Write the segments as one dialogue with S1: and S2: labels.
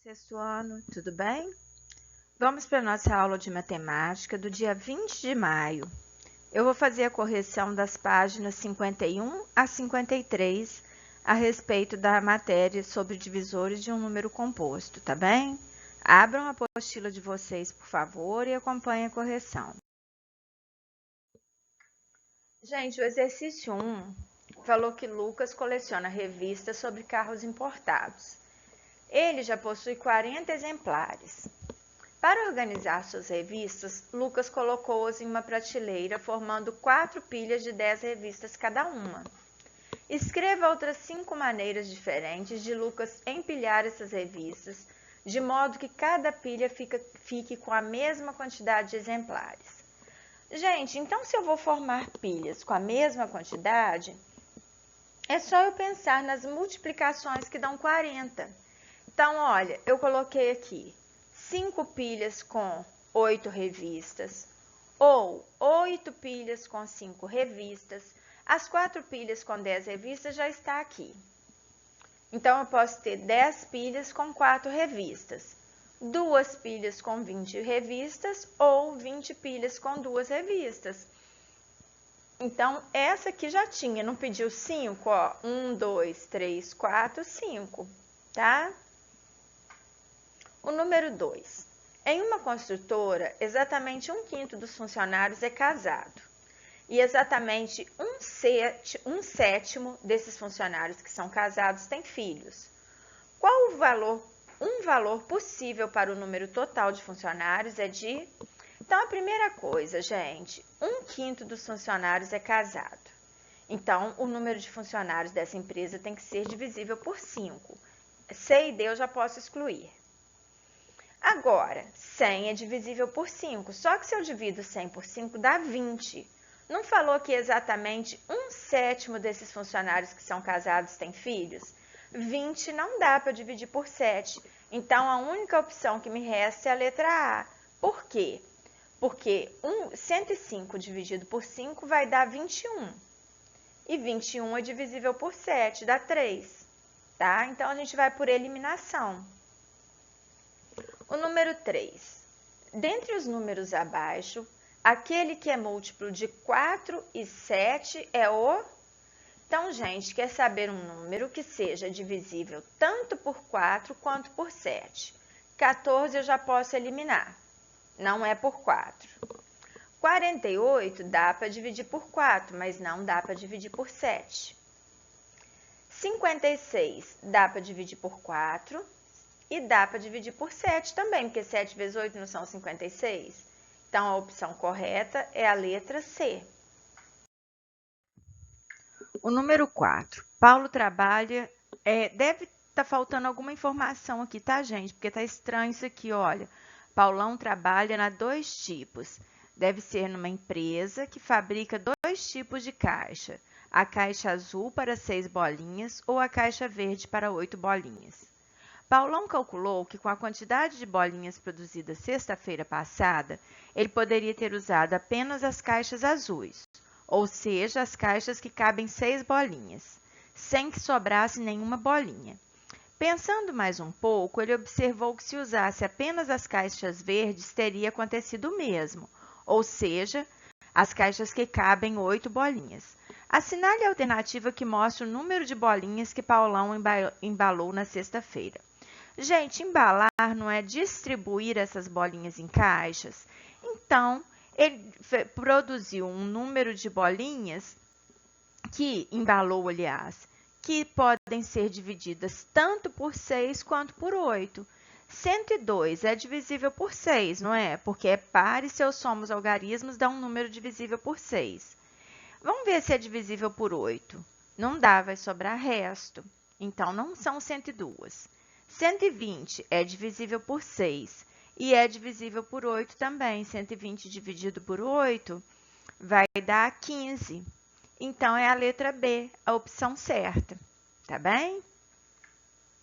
S1: Sexto ano, tudo bem? Vamos para a nossa aula de matemática do dia 20 de maio. Eu vou fazer a correção das páginas 51 a 53 a respeito da matéria sobre divisores de um número composto, tá bem? Abram a apostila de vocês, por favor, e acompanhem a correção. Gente, o exercício 1 falou que Lucas coleciona revistas sobre carros importados. Ele já possui 40 exemplares. Para organizar suas revistas, Lucas colocou-as em uma prateleira, formando 4 pilhas de 10 revistas cada uma. Escreva outras 5 maneiras diferentes de Lucas empilhar essas revistas, de modo que cada pilha fique com a mesma quantidade de exemplares. Gente, então se eu vou formar pilhas com a mesma quantidade, é só eu pensar nas multiplicações que dão 40. Então, olha, eu coloquei aqui 5 pilhas com 8 revistas, ou 8 pilhas com 5 revistas. As 4 pilhas com 10 revistas já está aqui. Então, eu posso ter 10 pilhas com 4 revistas, 2 pilhas com 20 revistas ou 20 pilhas com 2 revistas. Então, essa aqui já tinha, não pediu 5, ó, 1, 2, 3, 4, 5, tá? O número 2. Em uma construtora, exatamente 1/5 dos funcionários é casado. E exatamente um sétimo desses funcionários que são casados tem filhos. Qual o valor? Um valor possível para o número total de funcionários é de... Então, a primeira coisa, gente, 1/5 dos funcionários é casado. Então, o número de funcionários dessa empresa tem que ser divisível por 5. C e D eu já posso excluir. Agora, 100 é divisível por 5, só que se eu divido 100 por 5 dá 20. Não falou que exatamente 1/7 desses funcionários que são casados têm filhos? 20 não dá para dividir por 7. Então, a única opção que me resta é a letra A. Por quê? Porque 105 dividido por 5 vai dar 21. E 21 é divisível por 7, dá 3. Tá? Então, a gente vai por eliminação. O número 3. Dentre os números abaixo, aquele que é múltiplo de 4 e 7 é o... Então, gente, quer saber um número que seja divisível tanto por 4 quanto por 7. 14 eu já posso eliminar, não é por 4. 48 dá para dividir por 4, mas não dá para dividir por 7. 56 dá para dividir por 4. E dá para dividir por 7 também, porque 7 vezes 8 não são 56. Então, a opção correta é a letra C. O número 4. Paulo trabalha... deve estar faltando alguma informação aqui, tá, gente? Porque tá estranho isso aqui, olha. Paulão trabalha na 2 tipos. Deve ser numa empresa que fabrica 2 tipos de caixa. A caixa azul para 6 bolinhas ou a caixa verde para 8 bolinhas. Paulão calculou que com a quantidade de bolinhas produzidas sexta-feira passada, ele poderia ter usado apenas as caixas azuis, ou seja, as caixas que cabem 6 bolinhas, sem que sobrasse nenhuma bolinha. Pensando mais um pouco, ele observou que se usasse apenas as caixas verdes, teria acontecido o mesmo, ou seja, as caixas que cabem 8 bolinhas. Assinale a alternativa que mostra o número de bolinhas que Paulão embalou na sexta-feira. Gente, embalar não é distribuir essas bolinhas em caixas? Então, ele produziu um número de bolinhas que embalou, aliás, que podem ser divididas tanto por 6 quanto por 8. 102 é divisível por 6, não é? Porque é par e seus somos algarismos dá um número divisível por 6. Vamos ver se é divisível por 8. Não dá, vai sobrar resto. Então, não são 102. 120 é divisível por 6 e é divisível por 8 também. 120 dividido por 8 vai dar 15. Então, é a letra B, a opção certa. Tá bem?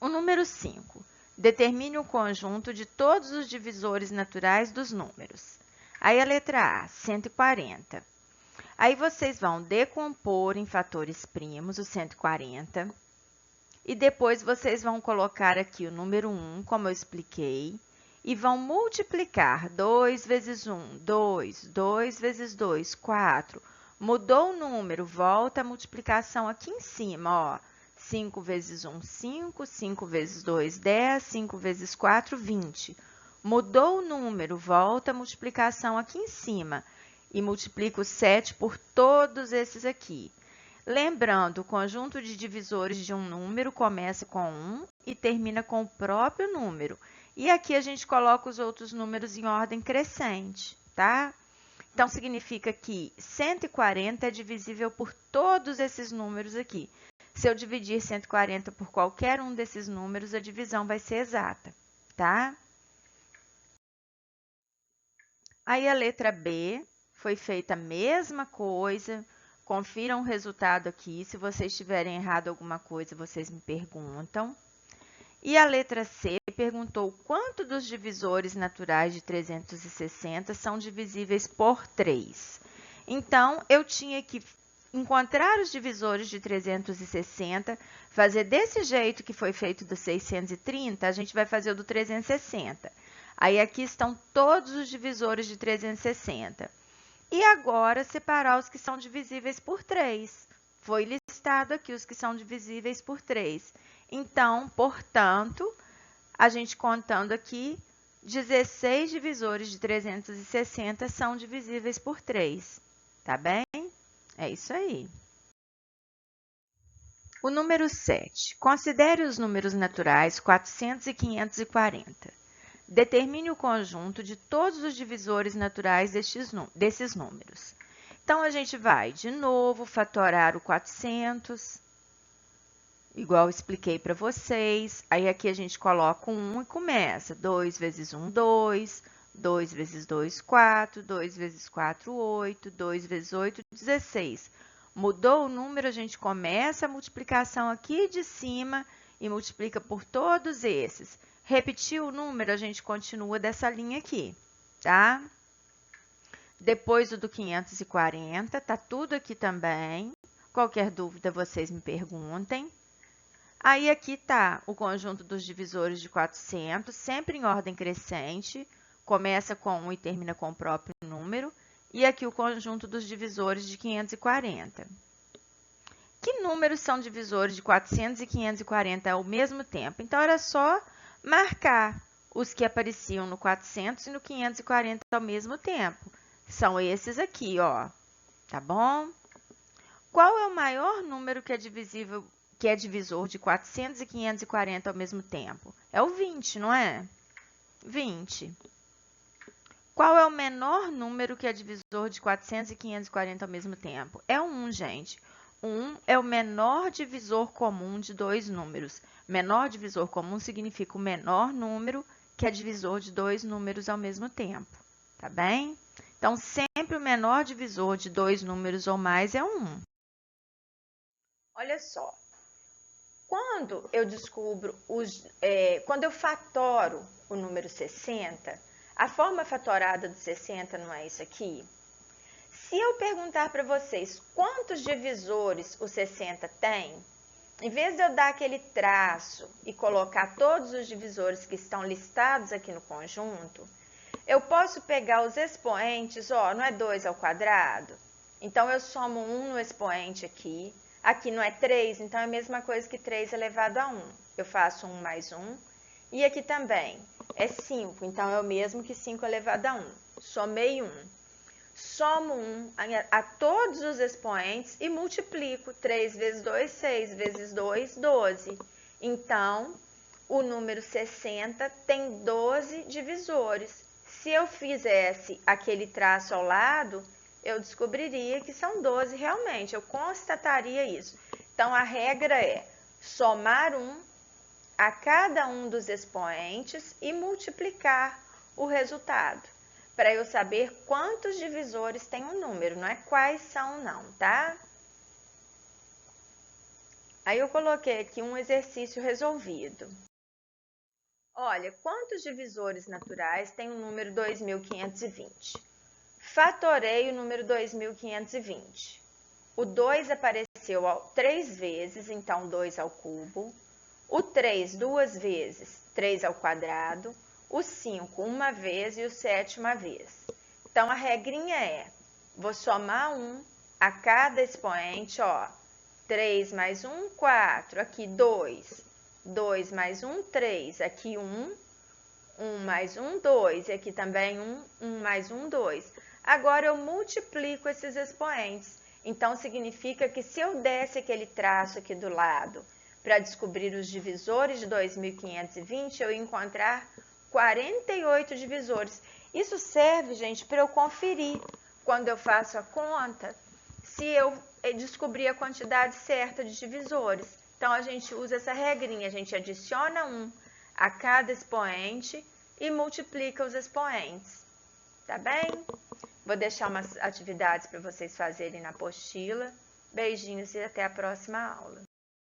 S1: O número 5. Determine o conjunto de todos os divisores naturais dos números. Aí, a letra A, 140. Aí, vocês vão decompor em fatores primos o 140. e depois vocês vão colocar aqui o número 1, como eu expliquei, e vão multiplicar 2 vezes 1, 2, 2 vezes 2, 4. Mudou o número, volta a multiplicação aqui em cima, ó. 5 vezes 1, 5, 5 vezes 2, 10, 5 vezes 4, 20. Mudou o número, volta a multiplicação aqui em cima e multiplica o 7 por todos esses aqui. Lembrando, o conjunto de divisores de um número começa com 1 e termina com o próprio número. E aqui a gente coloca os outros números em ordem crescente, tá? Então, significa que 140 é divisível por todos esses números aqui. Se eu dividir 140 por qualquer um desses números, a divisão vai ser exata, tá? Aí, a letra B, foi feita a mesma coisa. Confiram o resultado aqui. Se vocês tiverem errado alguma coisa, vocês me perguntam. E a letra C perguntou quanto dos divisores naturais de 360 são divisíveis por 3. Então, eu tinha que encontrar os divisores de 360, fazer desse jeito que foi feito do 630, a gente vai fazer o do 360. Aí, aqui estão todos os divisores de 360. E agora, separar os que são divisíveis por 3. Foi listado aqui os que são divisíveis por 3. Então, portanto, a gente contando aqui, 16 divisores de 360 são divisíveis por 3. Tá bem? É isso aí. O número 7. Considere os números naturais 400 e 540. Determine o conjunto de todos os divisores naturais desses números. Então, a gente vai, de novo, fatorar o 400, igual eu expliquei para vocês. Aí, aqui a gente coloca um 1 e começa. 2 vezes 1, 2. 2 vezes 2, 4. 2 vezes 4, 8. 2 vezes 8, 16. Mudou o número, a gente começa a multiplicação aqui de cima e multiplica por todos esses. Repetiu o número, a gente continua dessa linha aqui, tá? Depois o do 540, tá tudo aqui também. Qualquer dúvida, vocês me perguntem. Aí, aqui tá o conjunto dos divisores de 400, sempre em ordem crescente. Começa com 1 e termina com o próprio número. E aqui o conjunto dos divisores de 540. Que números são divisores de 400 e 540 ao mesmo tempo? Então, era só marcar os que apareciam no 400 e no 540 ao mesmo tempo. São esses aqui, ó. Tá bom? Qual é o maior número que é divisor de 400 e 540 ao mesmo tempo? É o 20, não é? 20. Qual é o menor número que é divisor de 400 e 540 ao mesmo tempo? É o 1, gente. 1 é o menor divisor comum de dois números. Menor divisor comum significa o menor número que é divisor de dois números ao mesmo tempo. Tá bem? Então, sempre o menor divisor de dois números ou mais é 1. Olha só. Quando eu quando eu fatoro o número 60, a forma fatorada do 60 não é isso aqui? Se eu perguntar para vocês quantos divisores o 60 tem, em vez de eu dar aquele traço e colocar todos os divisores que estão listados aqui no conjunto, eu posso pegar os expoentes, ó, não é 2 ao quadrado? Então, eu somo 1 no expoente aqui. Aqui não é 3, então é a mesma coisa que 3 elevado a 1. Eu faço 1 mais 1. E aqui também é 5, então é o mesmo que 5 elevado a 1. Somei 1. Somo 1 a todos os expoentes e multiplico. 3 vezes 2, 6 vezes 2, 12. Então, o número 60 tem 12 divisores. Se eu fizesse aquele traço ao lado, eu descobriria que são 12 realmente, eu constataria isso. Então, a regra é somar 1 a cada um dos expoentes e multiplicar o resultado, para eu saber quantos divisores tem um número, não é quais são não, tá? Aí, eu coloquei aqui um exercício resolvido. Olha, quantos divisores naturais tem o número 2520? Fatorei o número 2520. O 2 apareceu 3 vezes, então 2 ao cubo. O 3 duas vezes, 3 ao quadrado. O 5 uma vez e o 7 uma vez. Então, a regrinha é, vou somar 1 a cada expoente, ó. 3 mais 1, 4. Aqui, 2. 2 mais 1, 3. Aqui, 1. 1 mais 1, 2. E aqui também 1. 1 mais 1, 2. Agora, eu multiplico esses expoentes. Então, significa que se eu desse aquele traço aqui do lado para descobrir os divisores de 2.520, eu ia encontrar 48 divisores. Isso serve, gente, para eu conferir quando eu faço a conta, se eu descobrir a quantidade certa de divisores. Então, a gente usa essa regrinha, a gente adiciona 1 a cada expoente e multiplica os expoentes, tá bem? Vou deixar umas atividades para vocês fazerem na apostila. Beijinhos e até a próxima aula.